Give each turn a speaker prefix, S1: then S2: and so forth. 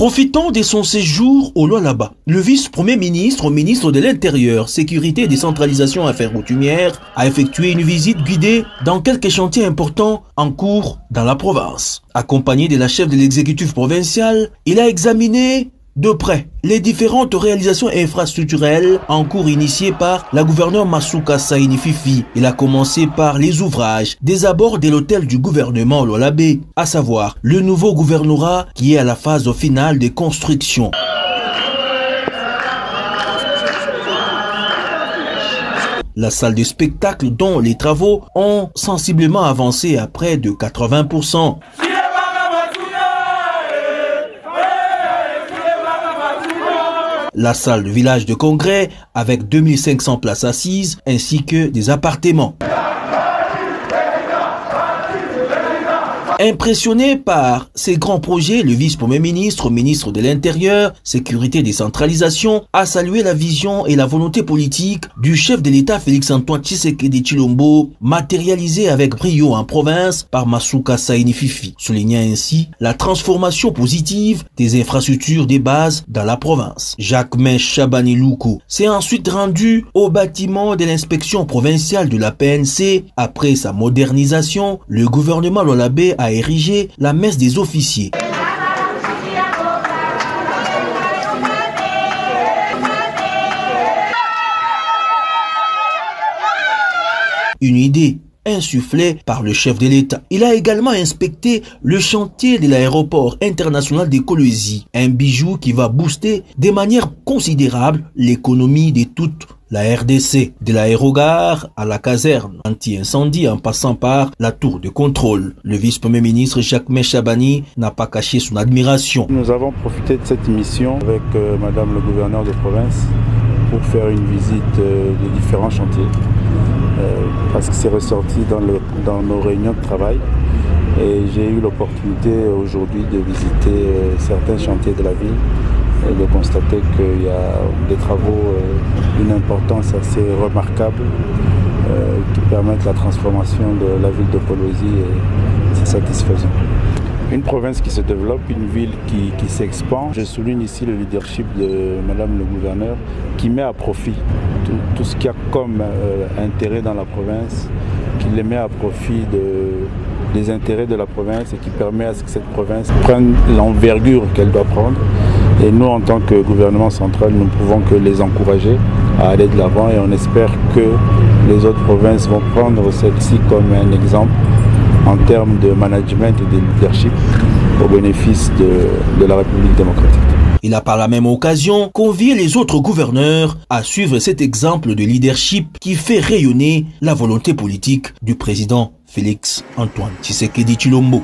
S1: Profitant de son séjour au Lualaba, le vice-premier ministre, ministre de l'Intérieur, Sécurité et Décentralisation Affaires coutumières, a effectué une visite guidée dans quelques chantiers importants en cours dans la province. Accompagné de la chef de l'exécutif provincial, il a examiné de près les différentes réalisations infrastructurelles en cours initiées par la gouverneure Masuka Saini Fifi. Il a commencé par les ouvrages des abords de l'hôtel du gouvernement Lualaba, à savoir le nouveau gouvernorat qui est à la phase finale de construction. La salle de spectacle dont les travaux ont sensiblement avancé à près de 80%. La salle de village de congrès avec 2500 places assises ainsi que des appartements. Impressionné par ces grands projets, le vice-premier ministre, ministre de l'Intérieur, Sécurité et Décentralisation, a salué la vision et la volonté politique du chef de l'État Félix-Antoine Tshisekedi Tshilombo, matérialisée avec brio en province par Masuka Saini Fifi, soulignant ainsi la transformation positive des infrastructures des bases dans la province. Jacques-Main Chabani Loukou s'est ensuite rendu au bâtiment de l'inspection provinciale de la PNC. Après sa modernisation, le gouvernement Lualaba a érigé la messe des officiers. Une idée insufflée par le chef de l'État. Il a également inspecté le chantier de l'aéroport international de Kolwezi, un bijou qui va booster de manière considérable l'économie de toute la RDC, de l'aérogare à la caserne anti-incendie en passant par la tour de contrôle. Le vice-premier ministre Jacques-Main Chabani n'a pas caché son admiration.
S2: Nous avons profité de cette mission avec madame le gouverneur de province pour faire une visite de différents chantiers parce que c'est ressorti dans nos réunions de travail et j'ai eu l'opportunité aujourd'hui de visiter certains chantiers de la ville et de constater qu'il y a des travaux d'une importance assez remarquable qui permettent la transformation de la ville de Kolwezi et c'est satisfaisant. Une province qui se développe, une ville qui s'expand. Je souligne ici le leadership de madame le gouverneur qui met à profit tout ce qu'il y a comme intérêt dans la province, qui les met à profit des intérêts de la province et qui permet à ce que cette province prenne l'envergure qu'elle doit prendre. Et nous, en tant que gouvernement central, nous ne pouvons que les encourager à aller de l'avant et on espère que les autres provinces vont prendre celle-ci comme un exemple en termes de management et de leadership au bénéfice de la République démocratique.
S1: Il a par la même occasion convié les autres gouverneurs à suivre cet exemple de leadership qui fait rayonner la volonté politique du président Félix-Antoine Tshisekedi Tshilombo.